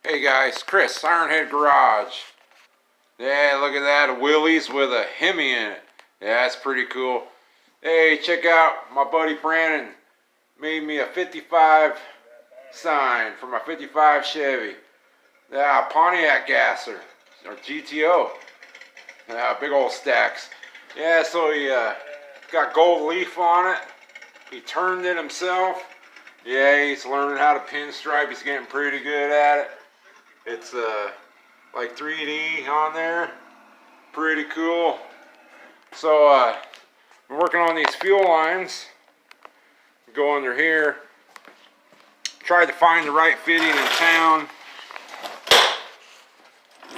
Hey guys, Chris, Ironhead Garage. Yeah, look at that, a Willys with a Hemi in it. Yeah, that's pretty cool. Hey, check out my buddy Brandon. Made me a 55 sign for my 55 Chevy. Yeah, Pontiac gasser, or GTO. Yeah, big old stacks. Yeah, so he got gold leaf on it. He turned it himself. Yeah, he's learning how to pinstripe. He's getting pretty good at it. It's like 3D on there. Pretty cool. So I'm working on these fuel lines. Go under here. Tried to find the right fitting in town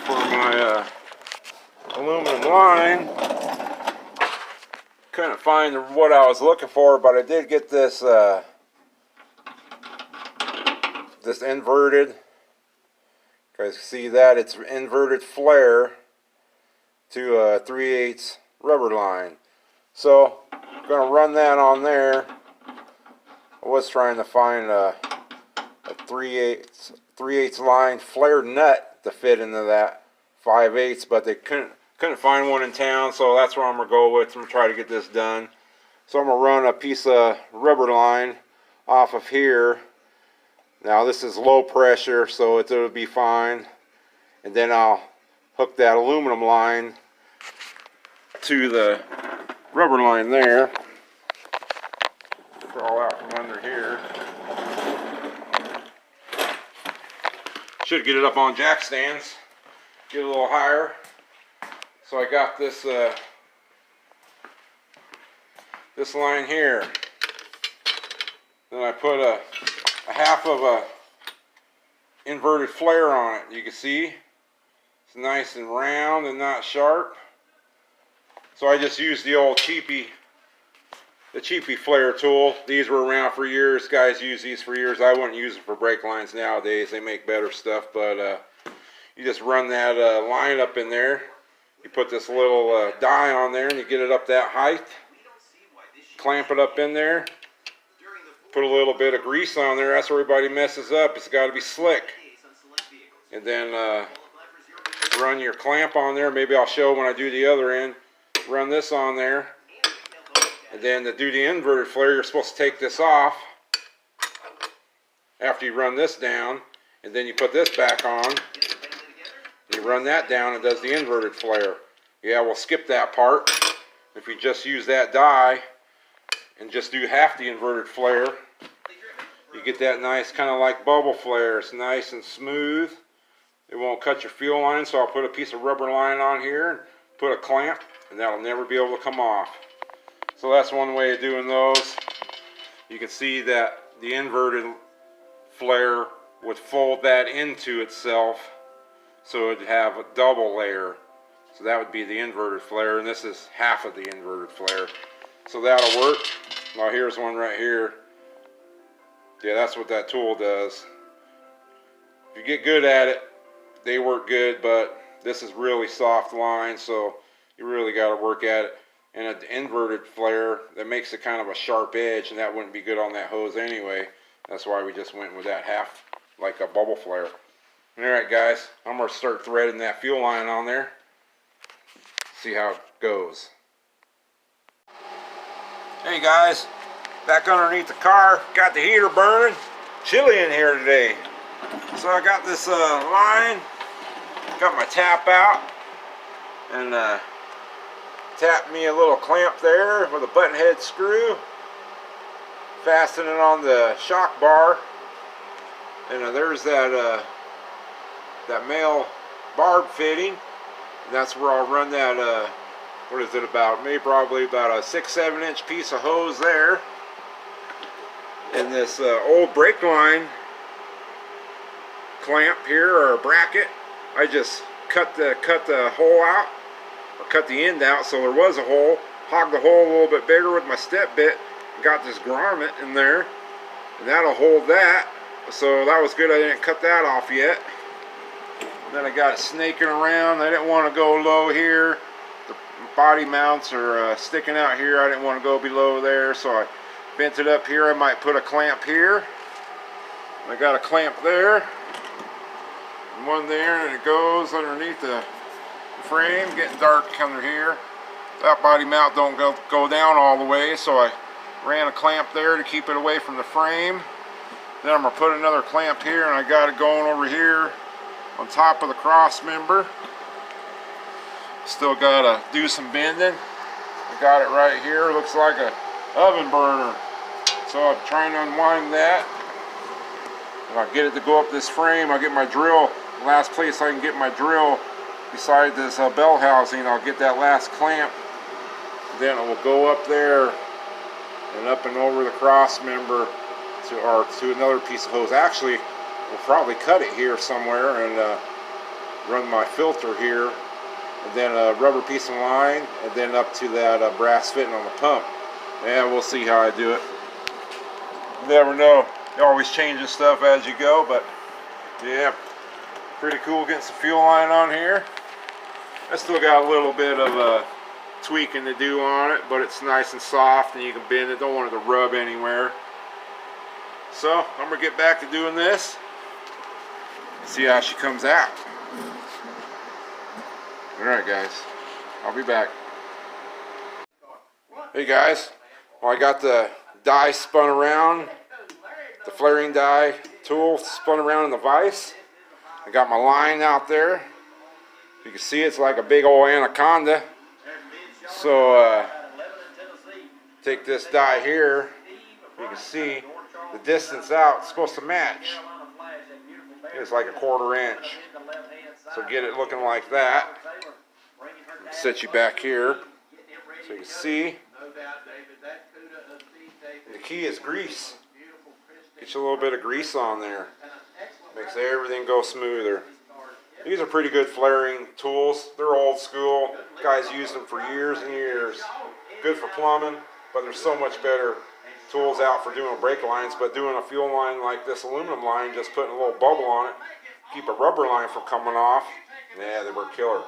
for my aluminum line. Couldn't find what I was looking for, but I did get this this inverted. Guys see that it's inverted flare to a 3/8 rubber line. So I'm gonna run that on there. I was trying to find a 3/8 line flare nut to fit into that 5/8, but they couldn't find one in town, so that's where I'm gonna go with. I'm gonna try to get this done. So I'm gonna run a piece of rubber line off of here. Now this is low pressure, so it'll be fine. And then I'll hook that aluminum line to the rubber line there. Crawl out from under here. Should get it up on jack stands. Get a little higher. So I got this this line here. Then I put a half of a inverted flare on it. You can see it's nice and round and not sharp. So I just used the old cheapy flare tool. These were around for years. Guys use these for years. I wouldn't use them for brake lines nowadays. They make better stuff, but you just run that line up in there. You put this little die on there and you get it up that height. Clamp it up in there. Put a little bit of grease on there. That's where everybody messes up. It's got to be slick. And then run your clamp on there. Maybe I'll show when I do the other end. Run this on there. And then to do the inverted flare, you're supposed to take this off after you run this down. And then you put this back on. You run that down, it does the inverted flare. Yeah, we'll skip that part. If you just use that die and just do half the inverted flare, you get that nice kind of like bubble flare. It's nice and smooth. It won't cut your fuel line, so I'll put a piece of rubber line on here and put a clamp, and that'll never be able to come off. So that's one way of doing those. You can see that the inverted flare would fold that into itself, so it'd have a double layer. So that would be the inverted flare, and this is half of the inverted flare. So that'll work. Now here's one right here. Yeah, that's what that tool does. If you get good at it, they work good, but this is really soft line, so you really got to work at it. And an inverted flare, that makes it kind of a sharp edge, and that wouldn't be good on that hose anyway. That's why we just went with that half, like a bubble flare. Alright guys, I'm going to start threading that fuel line on there. See how it goes. Hey guys, back underneath the car, got the heater burning. Chilly in here today. So I got this line, got my tap out, and tapped me a little clamp there with a button head screw. Fasten it on the shock bar. And there's that that male barb fitting, and that's where I'll run that what is it, about maybe probably about a 6-7 inch piece of hose there. And this old brake line clamp here, or a bracket, I just cut the hole out, or cut the end out so there was a hole, hogged the hole a little bit bigger with my step bit, and got this grommet in there, and that'll hold that. So that was good, I didn't cut that off yet. Then I got it snaking around. I didn't want to go low here. The body mounts are sticking out here. I didn't want to go below there, so I bent it up here. I might put a clamp here. I got a clamp there. and one there, and it goes underneath the frame. Getting dark under here. That body mount don't go down all the way, so I ran a clamp there to keep it away from the frame. Then I'm going to put another clamp here, and I got it going over here on top of the cross member. Still got to do some bending. I got it right here. Looks like a oven burner. So I'm trying to unwind that. And I'll get it to go up this frame. I'll get my drill. The last place I can get my drill beside this bell housing, I'll get that last clamp. Then it will go up there and up and over the cross member to another piece of hose. Actually, we'll probably cut it here somewhere and run my filter here, and then a rubber piece of line, and then up to that brass fitting on the pump. Yeah, we'll see how I do it. You never know. You always change this stuff as you go, but yeah, pretty cool getting some fuel line on here. I still got a little bit of tweaking to do on it, but it's nice and soft and you can bend it. Don't want it to rub anywhere. So I'm gonna get back to doing this, see how she comes out. Alright guys, I'll be back. Hey guys, well, I got the die spun around, the flaring die tool spun around in the vise. I got my line out there. You can see it's like a big old anaconda. So take this die here, you can see the distance out, it's supposed to match. It's like a 1/4 inch. So get it looking like that. Set you back here so you can see. And the key is grease. Get you a little bit of grease on there. Makes everything go smoother. These are pretty good flaring tools. They're old school. Guys used them for years and years. Good for plumbing, but there's so much better tools out for doing brake lines. But doing a fuel line like this aluminum line, just putting a little bubble on it, keep a rubber line from coming off. Yeah, they were killer.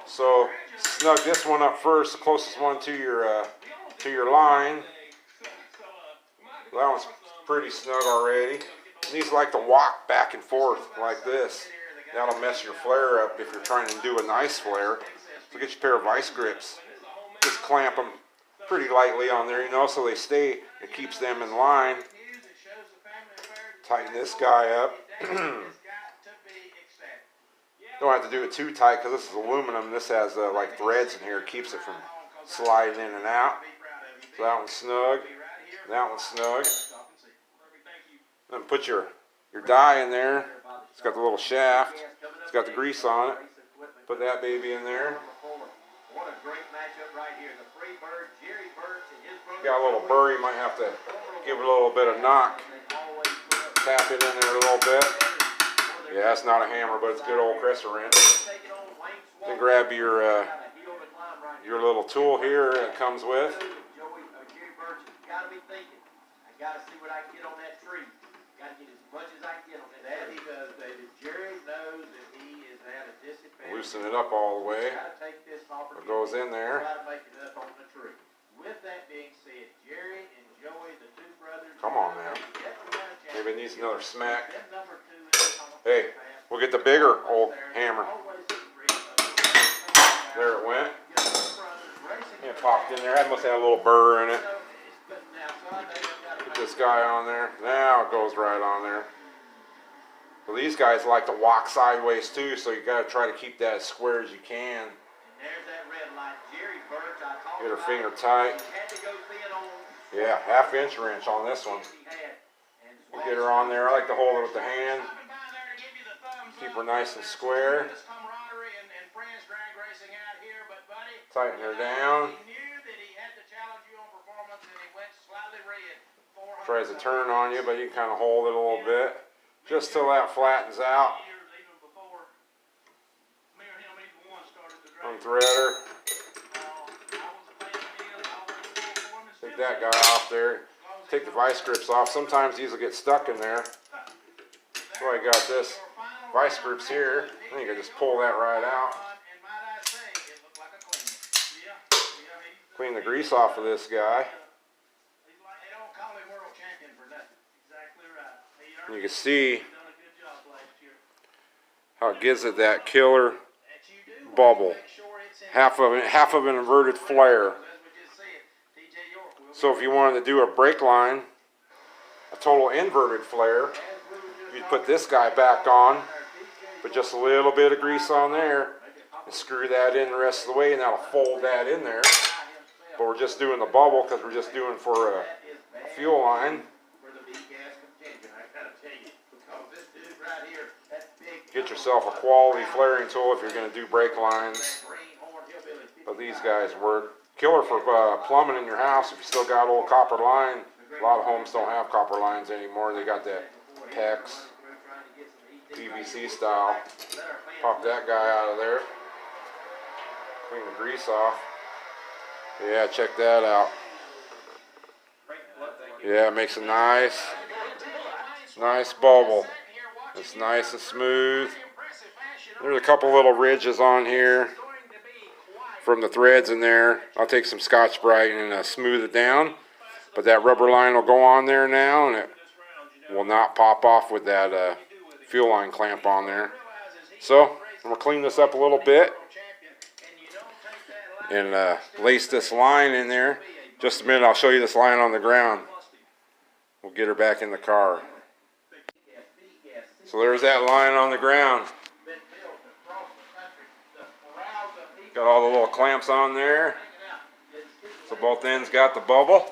So snug this one up first, the closest one to your line. That one's pretty snug already. These like to walk back and forth like this. That'll mess your flare up if you're trying to do a nice flare. So get your pair of vice grips. Just clamp them pretty lightly on there, you know, so they stay. It keeps them in line. Tighten this guy up. Don't have to do it too tight because this is aluminum. This has like threads in here. It keeps it from sliding in and out. So that one's snug. That one's snug. Then put your die in there. It's got the little shaft. It's got the grease on it. Put that baby in there. Got a little burr, you might have to give it a little bit of knock. Tap it in there a little bit. Yeah, it's not a hammer, but it's a good old crescent wrench. Then grab your little tool here it comes with. Gotta see what I can get on that tree. Gotta get as much as I can get on that. That he does, David. Jerry knows that he is at a disadvantage. Loosen it up all the way. Gotta take this off. It goes in there. Gotta make it up on the tree. With that being said, Jerry and Joey, the two brothers. Come on now. Maybe it needs another smack. Hey, we'll get the bigger old hammer. There it went. It popped in there. That must have a little burr in it. Put this guy on there. Now it goes right on there. Well, these guys like to walk sideways too, so you got to try to keep that as square as you can. Get her finger tight. Yeah, 1/2 inch wrench on this one. We'll get her on there. I like to hold it with the hand. Keep her nice and square. Tighten her down. Tries to turn on you, but you can kind of hold it a little bit. Just till that flattens out. Unthread her. Take that guy off there. Take the vice grips off. Sometimes these will get stuck in there. So I got this vice grips here. I think I just pull that right out. Clean the grease off of this guy. You can see how it gives it that killer bubble. Half of an inverted flare. So if you wanted to do a brake line, a total inverted flare, you'd put this guy back on, put just a little bit of grease on there, and screw that in the rest of the way, and that'll fold that in there. But we're just doing the bubble because we're just doing for a fuel line. Get yourself a quality flaring tool if you're going to do brake lines. But these guys work. Killer for plumbing in your house if you still got old copper line. A lot of homes don't have copper lines anymore. They got that PEX, PVC style. Pop that guy out of there. Clean the grease off. Yeah, check that out. Yeah, it makes a nice bubble. It's nice and smooth. There's a couple little ridges on here from the threads in there. I'll take some Scotch-Brite and smooth it down. But that rubber line will go on there now, and it will not pop off with that fuel line clamp on there. So, I'm going to clean this up a little bit and lace this line in there. Just a minute, I'll show you this line on the ground. We'll get her back in the car. So there's that line on the ground. Got all the little clamps on there. So both ends got the bubble.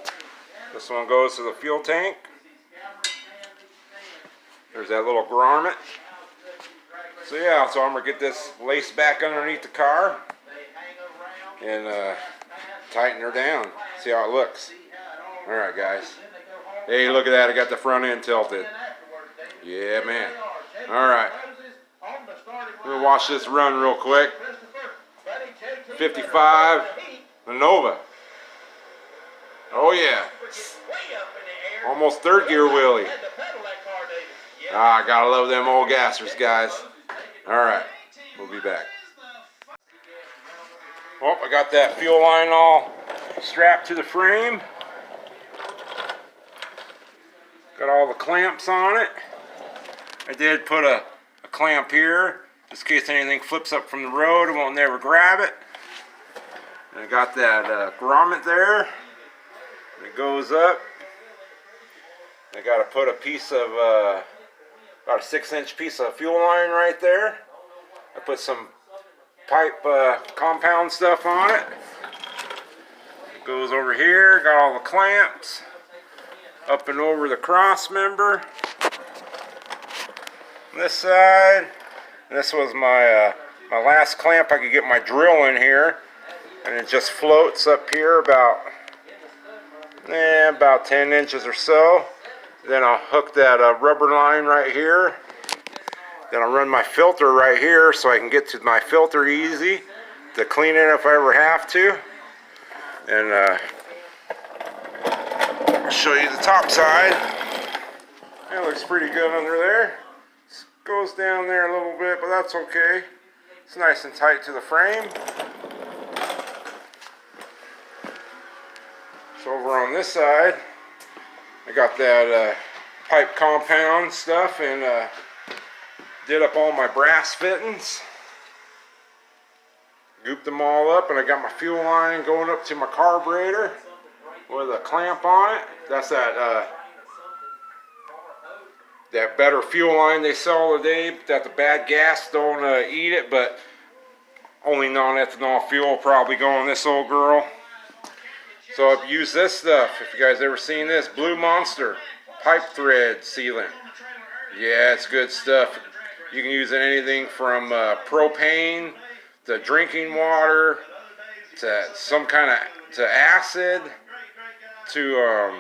This one goes to the fuel tank. There's that little grommet. So yeah, so I'm going to get this laced back underneath the car and tighten her down. See how it looks. Alright guys. Hey, look at that, I got the front end tilted. Yeah man. Alright. We'll watch this run real quick. 55 Nova. Oh yeah. Almost third gear wheelie. Ah, gotta love them old gassers, guys. Alright, we'll be back. Well, I got that fuel line all strapped to the frame. Got all the clamps on it. I did put a clamp here, just in case anything flips up from the road, it won't never grab it. And I got that grommet there. It goes up. I got to put a piece of, about a 6-inch piece of fuel line right there. I put some pipe compound stuff on it. It goes over here, got all the clamps. Up and over the cross member. This side. And this was my my last clamp. I could get my drill in here. And it just floats up here about 10 inches or so. Then I'll hook that rubber line right here. Then I'll run my filter right here so I can get to my filter easy to clean it if I ever have to. And I'll show you the top side. It looks pretty good under there. Goes down there a little bit, but that's okay. It's nice and tight to the frame. So over on this side, I got that pipe compound stuff and did up all my brass fittings. Gooped them all up, and I got my fuel line going up to my carburetor with a clamp on it. That's that that better fuel line they sell today, that the bad gas don't eat it, but only non-ethanol fuel probably go on this old girl. So I've used this stuff, if you guys ever seen this, Blue Monster pipe thread sealant. Yeah, it's good stuff. You can use it anything from propane to drinking water to some kind of acid to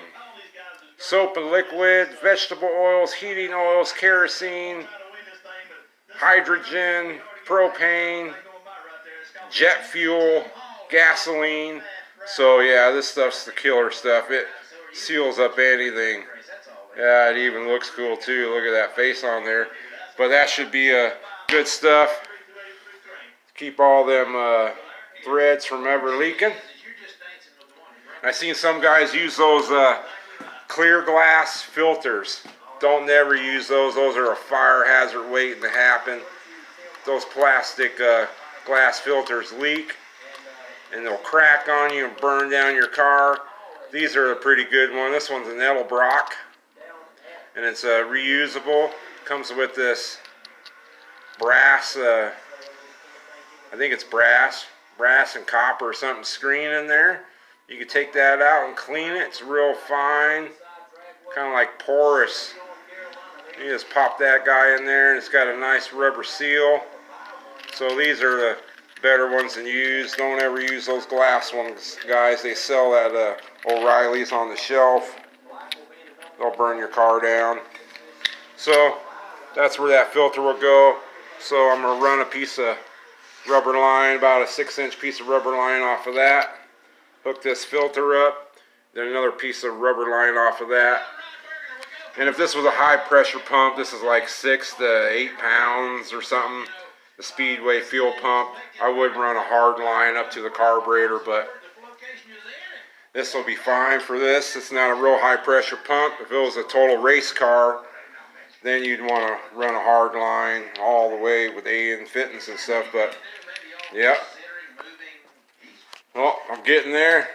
soap and liquid, vegetable oils, heating oils, kerosene, hydrogen, propane, jet fuel, gasoline. So yeah, this stuff's the killer stuff. It seals up anything. Yeah, it even looks cool too. Look at that face on there. But that should be good stuff. Keep all them threads from ever leaking. I've seen some guys use those clear glass filters. Don't never use those. Those are a fire hazard waiting to happen. those plastic glass filters leak, and they'll crack on you and burn down your car. These are a pretty good one. This one's an Edelbrock, and it's reusable. Comes with this brass, I think it's brass and copper or something screen in there. You can take that out and clean it. It's real fine, kind of like porous. You just pop that guy in there, and it's got a nice rubber seal. So these are the better ones to use. Don't ever use those glass ones, guys. They sell at O'Reilly's on the shelf. They'll burn your car down. So that's where that filter will go. So I'm going to run a piece of rubber line, about a 6-inch piece of rubber line off of that. Hook this filter up, then another piece of rubber line off of that. And if this was a high pressure pump, this is like 6 to 8 pounds or something, the Speedway fuel pump, I would run a hard line up to the carburetor, but this will be fine for this. It's not a real high pressure pump. If it was a total race car, then you'd want to run a hard line all the way with AN fittings and stuff, but yep. Well, I'm getting there.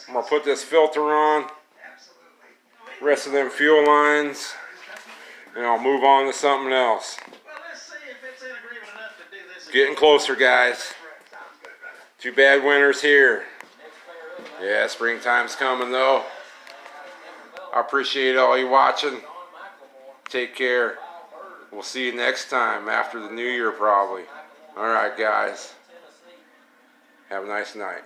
I'm going to put this filter on, rest of them fuel lines, and I'll move on to something else. Getting closer, guys. Too bad winter's here. Yeah, springtime's coming though. I appreciate all you watching. Take care. We'll see you next time after the new year probably. Alright guys. Have a nice night.